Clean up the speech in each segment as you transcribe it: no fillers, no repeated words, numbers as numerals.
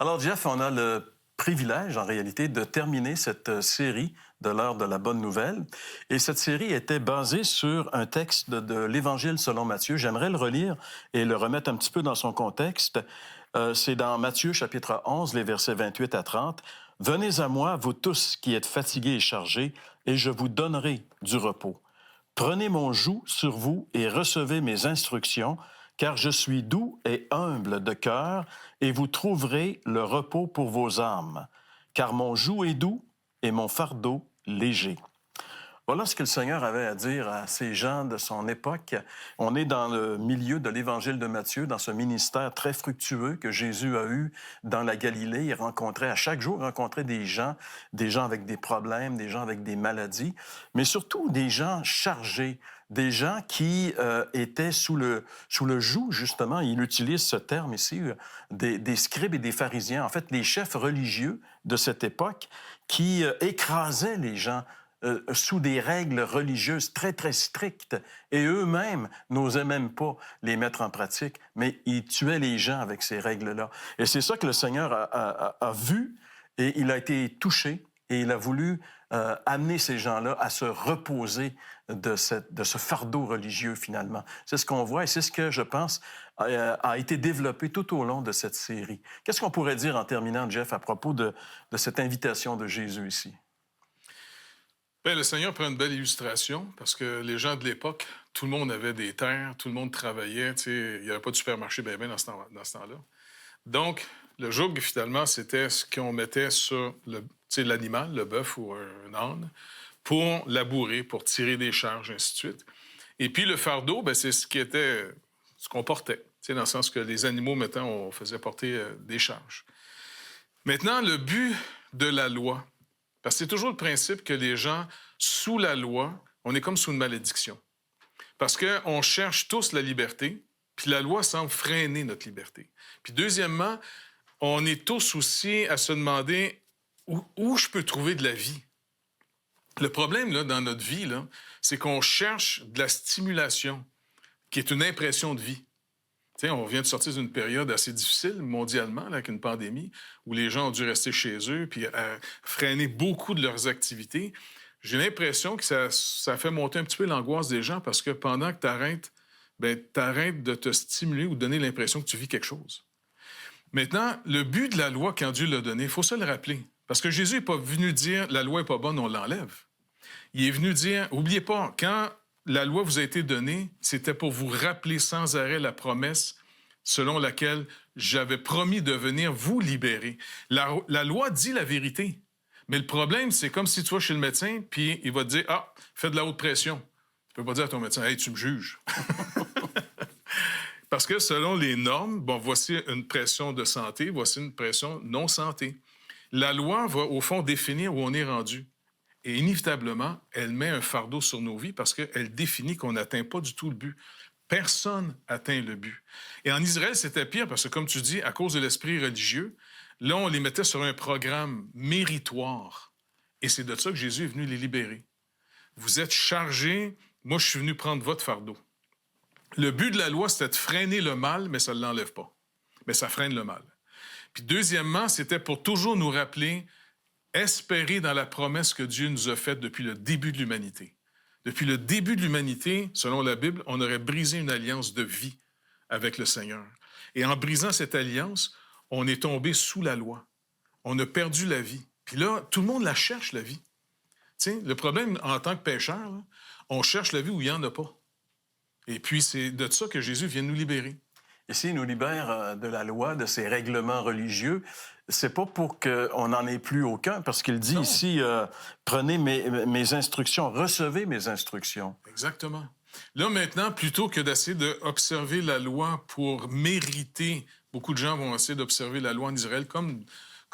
Alors, Jeff, on a le privilège, en réalité, de terminer cette série de l'heure de la bonne nouvelle. Et cette série était basée sur un texte de l'Évangile selon Matthieu. J'aimerais le relire et le remettre un petit peu dans son contexte. C'est dans Matthieu, chapitre 11, les versets 28 à 30. « Venez à moi, vous tous qui êtes fatigués et chargés, et je vous donnerai du repos. Prenez mon joug sur vous et recevez mes instructions, car je suis doux et humble de cœur, et vous trouverez le repos pour vos âmes. Car mon joug est doux et mon fardeau léger. » Voilà ce que le Seigneur avait à dire à ces gens de son époque. On est dans le milieu de l'Évangile de Matthieu, dans ce ministère très fructueux que Jésus a eu dans la Galilée. Il rencontrait à chaque jour des gens avec des problèmes, des gens avec des maladies, mais surtout des gens chargés, des gens qui étaient sous le joug, justement, il utilise ce terme ici, des scribes et des pharisiens, en fait, les chefs religieux de cette époque qui écrasaient les gens sous des règles religieuses très, très strictes. Et eux-mêmes n'osaient même pas les mettre en pratique, mais ils tuaient les gens avec ces règles-là. Et c'est ça que le Seigneur a vu, et il a été touché, et il a voulu amener ces gens-là à se reposer de ce fardeau religieux, finalement. C'est ce qu'on voit, et c'est ce que, je pense, a été développé tout au long de cette série. Qu'est-ce qu'on pourrait dire en terminant, Jeff, à propos de cette invitation de Jésus ici? Bien, le Seigneur prend une belle illustration parce que les gens de l'époque, tout le monde avait des terres, tout le monde travaillait. Il n'y avait pas de supermarché bien dans ce temps-là. Donc, le joug, finalement, c'était ce qu'on mettait sur l'animal, le bœuf ou un âne, pour labourer, pour tirer des charges, ainsi de suite. Et puis, le fardeau, bien, c'est ce qu'on portait, dans le sens que les animaux, maintenant, on faisait porter des charges. Maintenant, le but de la loi, parce que c'est toujours le principe que les gens, sous la loi, on est comme sous une malédiction. Parce qu'on cherche tous la liberté, puis la loi semble freiner notre liberté. Puis deuxièmement, on est tous aussi à se demander où je peux trouver de la vie. Le problème là, dans notre vie, là, c'est qu'on cherche de la stimulation, qui est une impression de vie. On vient de sortir d'une période assez difficile mondialement, là, avec une pandémie, où les gens ont dû rester chez eux puis freiner beaucoup de leurs activités. J'ai l'impression que ça fait monter un petit peu l'angoisse des gens parce que pendant que tu arrêtes, t'arrêtes de te stimuler ou de donner l'impression que tu vis quelque chose. Maintenant, le but de la loi, quand Dieu l'a donné, il faut se le rappeler. Parce que Jésus n'est pas venu dire « la loi n'est pas bonne, on l'enlève ». Il est venu dire « oubliez pas, quand la loi vous a été donnée, c'était pour vous rappeler sans arrêt la promesse selon laquelle j'avais promis de venir vous libérer. » La loi dit la vérité. Mais le problème, c'est comme si tu vas chez le médecin, puis il va te dire « ah, fais de la haute pression ». Tu peux pas dire à ton médecin « hey, tu me juges ». Parce que selon les normes, voici une pression de santé, voici une pression non santé. La loi va, au fond, définir où on est rendu. Et inévitablement, elle met un fardeau sur nos vies parce qu'elle définit qu'on n'atteint pas du tout le but. Personne atteint le but. Et en Israël, c'était pire parce que, comme tu dis, à cause de l'esprit religieux, là, on les mettait sur un programme méritoire. Et c'est de ça que Jésus est venu les libérer. Vous êtes chargés, moi, je suis venu prendre votre fardeau. Le but de la loi, c'était de freiner le mal, mais ça ne l'enlève pas. Mais ça freine le mal. Puis deuxièmement, c'était pour toujours nous rappeler espérer dans la promesse que Dieu nous a faite depuis le début de l'humanité. Depuis le début de l'humanité, selon la Bible, on aurait brisé une alliance de vie avec le Seigneur. Et en brisant cette alliance, on est tombé sous la loi. On a perdu la vie. Puis là, tout le monde la cherche, la vie. T'sais, le problème, en tant que pécheur, là, on cherche la vie où il n'y en a pas. Et puis, c'est de ça que Jésus vient nous libérer. Et s'il nous libère de la loi, de ces règlements religieux, c'est pas pour qu'on n'en ait plus aucun, parce qu'il dit ici, prenez mes instructions, recevez mes instructions. Exactement. Là, maintenant, plutôt que d'essayer d'observer la loi pour mériter, beaucoup de gens vont essayer d'observer la loi en Israël comme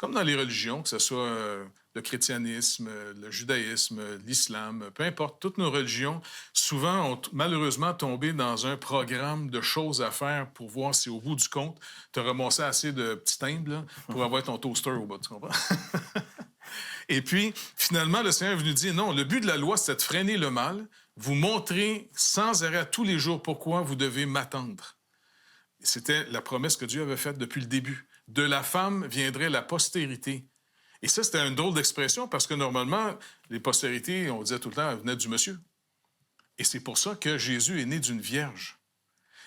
dans les religions, que ce soit le chrétianisme, le judaïsme, l'islam, peu importe, toutes nos religions, souvent ont malheureusement tombé dans un programme de choses à faire pour voir si au bout du compte, tu as ramassé assez de petits timbres là, pour avoir ton toaster au bas, tu comprends? Et puis, finalement, le Seigneur est venu dire, non, le but de la loi, c'est de freiner le mal, vous montrer sans arrêt à tous les jours pourquoi vous devez m'attendre. C'était la promesse que Dieu avait faite depuis le début. De la femme viendrait la postérité. Et ça, c'était une drôle d'expression parce que normalement, les postérités, on disait tout le temps, venaient du monsieur. Et c'est pour ça que Jésus est né d'une vierge.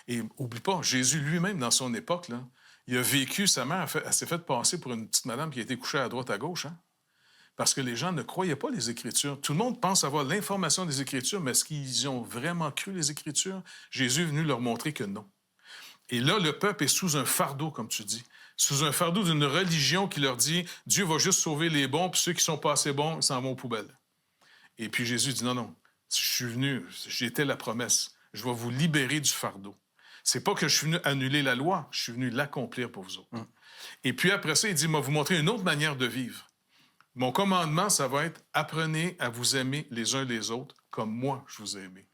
Et oublie pas, Jésus lui-même, dans son époque, là, il a vécu, sa mère, elle s'est faite passer pour une petite madame qui a été couchée à droite, à gauche, hein? Parce que les gens ne croyaient pas les Écritures. Tout le monde pense avoir l'information des Écritures, mais est-ce qu'ils ont vraiment cru les Écritures? Jésus est venu leur montrer que non. Et là, le peuple est sous un fardeau, comme tu dis, sous un fardeau d'une religion qui leur dit « Dieu va juste sauver les bons, puis ceux qui sont pas assez bons, ils s'en vont aux poubelles. » Et puis Jésus dit « Non, non, je suis venu, j'étais la promesse, je vais vous libérer du fardeau. C'est pas que je suis venu annuler la loi, je suis venu l'accomplir pour vous autres. Et puis après ça, il dit « Je vais vous montrer une autre manière de vivre. Mon commandement, ça va être « Apprenez à vous aimer les uns les autres comme moi, je vous ai aimé. »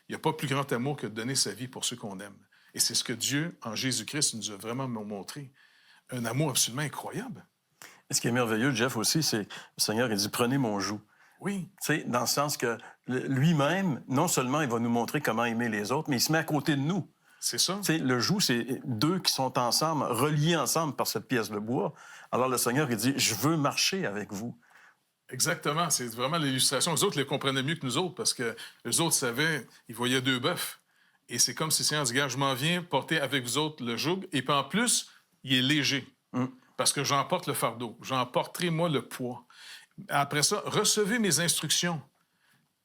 Il n'y a pas plus grand amour que de donner sa vie pour ceux qu'on aime. Et c'est ce que Dieu, en Jésus-Christ, nous a vraiment montré. Un amour absolument incroyable. Et ce qui est merveilleux, Jeff, aussi, c'est le Seigneur, il dit « Prenez mon joug ». Oui. Tu sais, dans le sens que lui-même, non seulement il va nous montrer comment aimer les autres, mais il se met à côté de nous. C'est ça. Tu sais, le joug, c'est deux qui sont ensemble, reliés ensemble par cette pièce de bois. Alors le Seigneur, il dit « Je veux marcher avec vous ». Exactement. C'est vraiment l'illustration. Les autres les comprenaient mieux que nous autres parce que les autres savaient, ils voyaient deux bœufs. Et c'est comme si le Seigneur dit, regarde, je m'en viens porter avec vous autres le joug. Et puis en plus, il est léger. Parce que j'emporte le fardeau. J'emporterai, moi, le poids. Après ça, recevez mes instructions.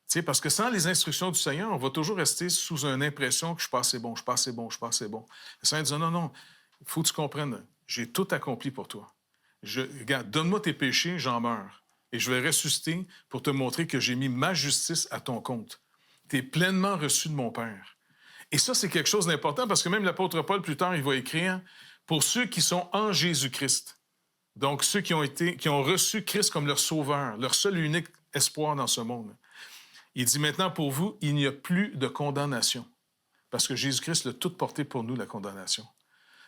Tu sais, parce que sans les instructions du Seigneur, on va toujours rester sous une impression que je suis pas assez bon, je suis pas assez bon, je suis pas assez bon. Le Seigneur dit, non, non, il faut que tu comprennes. J'ai tout accompli pour toi. Regarde, donne-moi tes péchés, j'en meurs. Et je vais ressusciter pour te montrer que j'ai mis ma justice à ton compte. Tu es pleinement reçu de mon Père. Et ça, c'est quelque chose d'important parce que même l'apôtre Paul, plus tard, il va écrire « Pour ceux qui sont en Jésus-Christ ». Donc, ceux qui ont reçu Christ comme leur sauveur, leur seul et unique espoir dans ce monde. Il dit maintenant, pour vous, il n'y a plus de condamnation. Parce que Jésus-Christ l'a tout porté pour nous, la condamnation.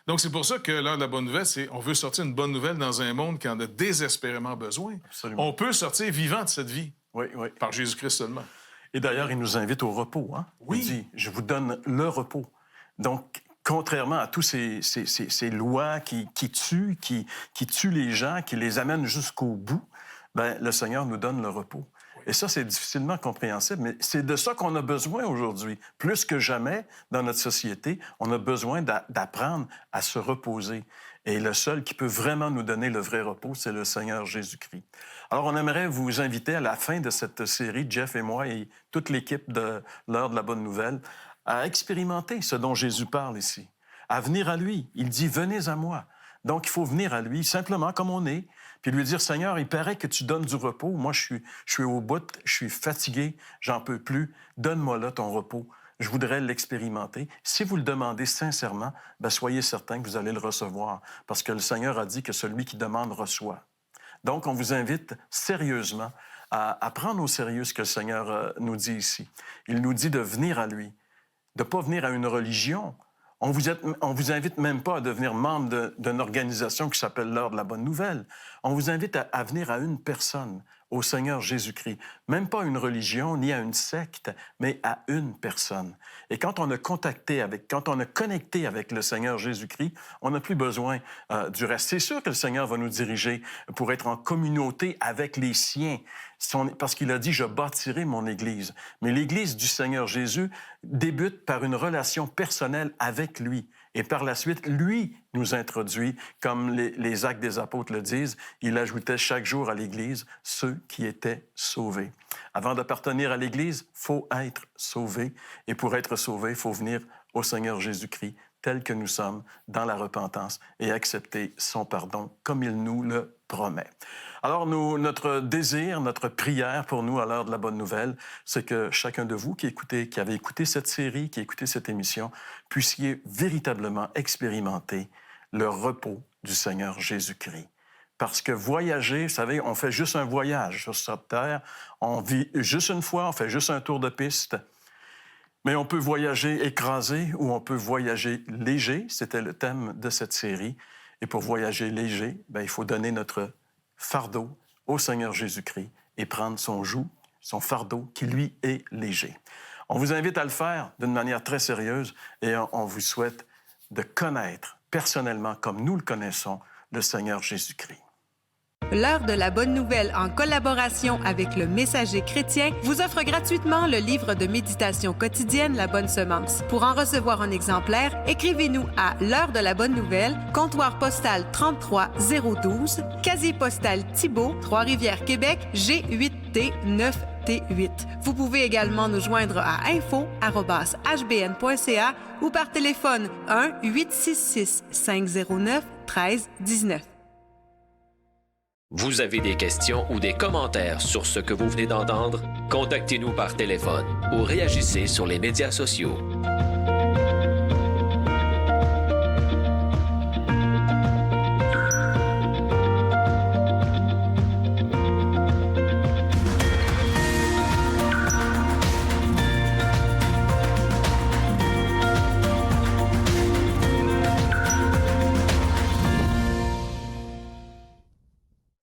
Donc, c'est pour ça que l'heure de la bonne nouvelle, c'est on veut sortir une bonne nouvelle dans un monde qui en a désespérément besoin. Absolument. On peut sortir vivant de cette vie. Oui, oui. Par Jésus-Christ seulement. Et d'ailleurs, il nous invite au repos. Hein? Oui. Il dit, je vous donne le repos. Donc, contrairement à tous ces lois qui tuent, qui tuent les gens, qui les amènent jusqu'au bout, ben, le Seigneur nous donne le repos. Et ça, c'est difficilement compréhensible, mais c'est de ça qu'on a besoin aujourd'hui. Plus que jamais, dans notre société, on a besoin d'apprendre à se reposer. Et le seul qui peut vraiment nous donner le vrai repos, c'est le Seigneur Jésus-Christ. Alors, on aimerait vous inviter à la fin de cette série, Jeff et moi et toute l'équipe de l'heure de la bonne nouvelle, à expérimenter ce dont Jésus parle ici, à venir à lui. Il dit « Venez à moi ». Donc, il faut venir à lui simplement comme on est, puis lui dire « Seigneur, il paraît que tu donnes du repos. Moi, je suis au bout, je suis fatigué, j'en peux plus. Donne-moi là ton repos. Je voudrais l'expérimenter. » Si vous le demandez sincèrement, ben, soyez certain que vous allez le recevoir, parce que le Seigneur a dit que celui qui demande reçoit. Donc, on vous invite sérieusement à prendre au sérieux ce que le Seigneur nous dit ici. Il nous dit de venir à lui, de ne pas venir à une religion. On vous invite même pas à devenir membre d'une organisation qui s'appelle l'heure de la bonne nouvelle. On vous invite à venir à une personne, au Seigneur Jésus-Christ. Même pas à une religion, ni à une secte, mais à une personne. Et quand on a connecté avec le Seigneur Jésus-Christ, on n'a plus besoin du reste. C'est sûr que le Seigneur va nous diriger pour être en communauté avec les siens, parce qu'il a dit « Je bâtirai mon Église ». Mais l'Église du Seigneur Jésus débute par une relation personnelle avec lui. Et par la suite, lui nous introduit, comme les Actes des Apôtres le disent, il ajoutait chaque jour à l'Église ceux qui étaient sauvés. Avant d'appartenir à l'Église, il faut être sauvé. Et pour être sauvé, il faut venir au Seigneur Jésus-Christ, tel que nous sommes, dans la repentance, et accepter son pardon comme il nous le promet. Alors, notre désir, notre prière pour nous à l'heure de la bonne nouvelle, c'est que chacun de vous qui avez écouté cette série, qui a écouté cette émission, puissiez véritablement expérimenter le repos du Seigneur Jésus-Christ. Parce que voyager, vous savez, on fait juste un voyage sur cette terre, on vit juste une fois, on fait juste un tour de piste. Mais on peut voyager écrasé ou on peut voyager léger. C'était le thème de cette série. Et pour voyager léger, il faut donner notre fardeau au Seigneur Jésus-Christ et prendre son joug, son fardeau qui, lui, est léger. On vous invite à le faire d'une manière très sérieuse et on vous souhaite de connaître personnellement, comme nous le connaissons, le Seigneur Jésus-Christ. L'Heure de la Bonne Nouvelle, en collaboration avec le Messager chrétien, vous offre gratuitement le livre de méditation quotidienne La Bonne Semence. Pour en recevoir un exemplaire, écrivez-nous à l'Heure de la Bonne Nouvelle, comptoir postal 33012, casier postal Thibault, Trois-Rivières, Québec, G8T 9T8. Vous pouvez également nous joindre à info@hbn.ca ou par téléphone 1-866-509-1319. Vous avez des questions ou des commentaires sur ce que vous venez d'entendre? Contactez-nous par téléphone ou réagissez sur les médias sociaux.